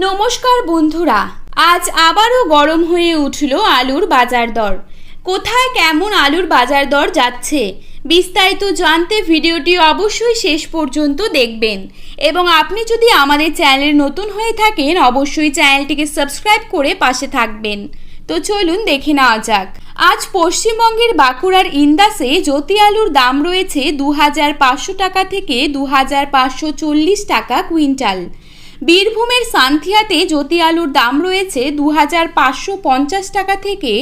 নমস্কার বন্ধুরা, আজ আবারও গরম হয়ে উঠল আলুর বাজার দর। কোথায় কেমন আলুর বাজার দর যাচ্ছে বিস্তারিত জানতে ভিডিওটি অবশ্যই শেষ পর্যন্ত দেখবেন এবং আপনি যদি আমাদের চ্যানেলে নতুন হয়ে থাকেন অবশ্যই চ্যানেলটিকে সাবস্ক্রাইব করে পাশে থাকবেন। তো চলুন দেখে নেওয়া যাক। আজ পশ্চিমবঙ্গের বাঁকুড়ার ইন্দাসে জ্যোতি আলুর দাম রয়েছে 2500 টাকা থেকে 2540 টাকা কুইন্টাল। বীরভূমের সান্থিয়াতে জ্যোতি আলুর দাম রয়েছে 2550 টাকা থেকে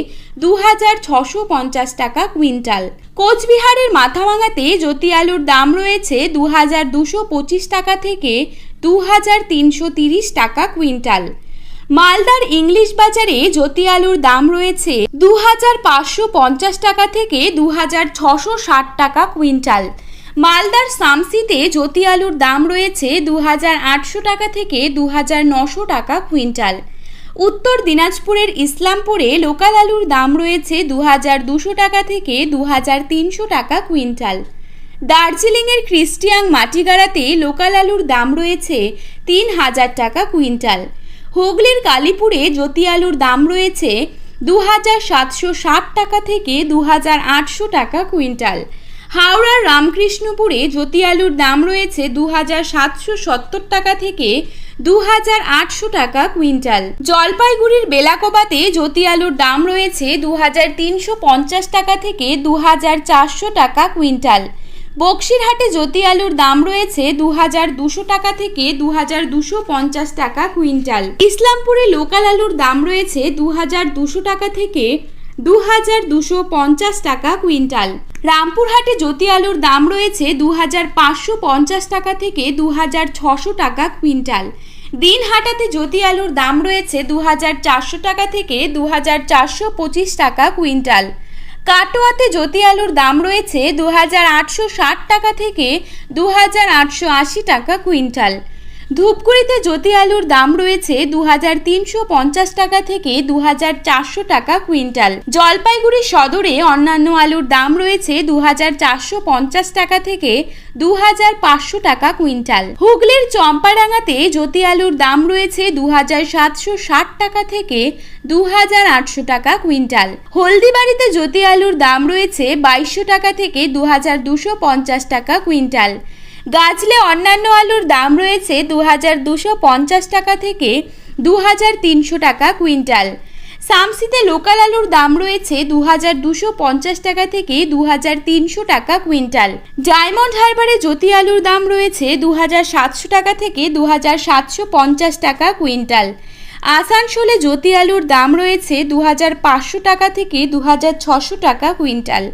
2650 টাকা কুইন্টাল। কোচবিহারের মাথাভাঙাতে জ্যোতি আলুর দাম রয়েছে 2225 টাকা থেকে 2330 টাকা কুইন্টাল। মালদার ইংলিশ বাজারে জ্যোতি আলুর দাম রয়েছে 2550 টাকা থেকে 2660 টাকা কুইন্টাল। মালদার সামসিতে জ্যোতি আলুর দাম রয়েছে 2800 টাকা থেকে 2900 টাকা কুইন্টাল। উত্তর দিনাজপুরের ইসলামপুরে লোকাল আলুর দাম রয়েছে 2200 টাকা থেকে 2300 টাকা কুইন্টাল। দার্জিলিংয়ের ক্রিস্টিয়াং মাটিগাড়াতে লোকাল আলুর দাম রয়েছে 3000 টাকা কুইন্টাল। হুগলির কালীপুরে জ্যোতি আলুর দাম রয়েছে 2760 টাকা থেকে 2800 টাকা কুইন্টাল। হাওড়ার রামকৃষ্ণপুরে জ্যোতি আলুর দাম রয়েছে 2770 টাকা থেকে 2800 টাকা কুইন্টাল। জলপাইগুড়ির বেলাকোবাতে জ্যোতি আলুর দাম রয়েছে 2350 টাকা থেকে 2400 টাকা কুইন্টাল। বক্সিরহাটে জ্যোতি আলুর দাম রয়েছে 2200 টাকা থেকে 2250 টাকা কুইন্টাল। ইসলামপুরে লোকাল আলুর দাম রয়েছে 2200 টাকা থেকে 2250 টাকা কুইন্টাল। রামপুরহাটে জ্যোতি আলুর দাম রয়েছে 2550 টাকা থেকে 2600 টাকা কুইন্টাল। দিনহাটাতে জ্যোতি আলুর দাম রয়েছে 2400 টাকা থেকে 2425 টাকা কুইন্টাল। কাটোয়াতে জ্যোতি আলুর দাম রয়েছে 2860 টাকা থেকে 2880 টাকা কুইন্টাল। ধূপগুড়িতে জ্যোতি আলুর দাম রয়েছে 2350 টাকা থেকে 2400 টাকা কুইন্টাল। জলপাইগুড়ি সদরে অন্যান্য আলুর দাম রয়েছে 2450 টাকা থেকে 2500 টাকা কুইন্টাল। হুগলির চম্পাডাঙ্গাতে জ্যোতি আলুর দাম রয়েছে 2760 টাকা থেকে 2800 টাকা কুইন্টাল। হলদিবাড়িতে জ্যোতি আলুর দাম রয়েছে 2200 টাকা থেকে 2250 টাকা কুইন্টাল। গাজলে অন্যান্য আলুর দাম রয়েছে 2250 টাকা থেকে 2300 টাকা কুইন্টাল। সামসিতে লোকাল আলুর দাম রয়েছে 2250 টাকা থেকে 2300 টাকা কুইন্টাল। ডায়মন্ড হারবারে জ্যোতি আলুর দাম রয়েছে 2700 টাকা থেকে 2750 টাকা কুইন্টাল। আসানসোলে জ্যোতি আলুর দাম রয়েছে 2500 টাকা থেকে 2600 টাকা কুইন্টাল।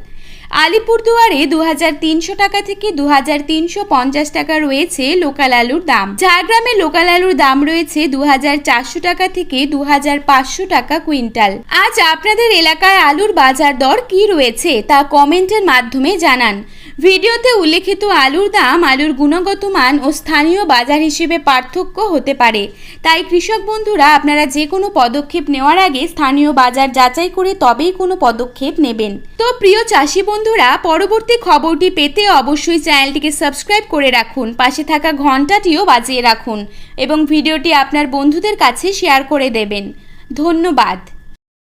আলিপুরদুয়ারে 2300 টাকা থেকে 2350 টাকা রয়েছে লোকাল আলুর দাম। ঝাড়গ্রামে লোকাল আলুর দাম রয়েছে 2400 টাকা থেকে 2500 টাকা কুইন্টাল। আজ আপনাদের এলাকায় আলুর বাজার দর কি রয়েছে তা কমেন্টের মাধ্যমে জানান। ভিডিওতে উল্লেখিত আলুর দাম আলুর গুণগত মান ও স্থানীয় বাজার হিসেবে পার্থক্য হতে পারে, তাই কৃষক বন্ধুরা আপনারা যে কোনো পদক্ষেপ নেওয়ার আগে স্থানীয় বাজার যাচাই করে তবেই কোনো পদক্ষেপ নেবেন। তো প্রিয় চাষি বন্ধুরা, পরবর্তী খবরটি পেতে অবশ্যই চ্যানেলটিকে সাবস্ক্রাইব করে রাখুন, পাশে থাকা ঘন্টাটিও বাজিয়ে রাখুন এবং ভিডিওটি আপনার বন্ধুদের কাছে শেয়ার করে দেবেন। ধন্যবাদ।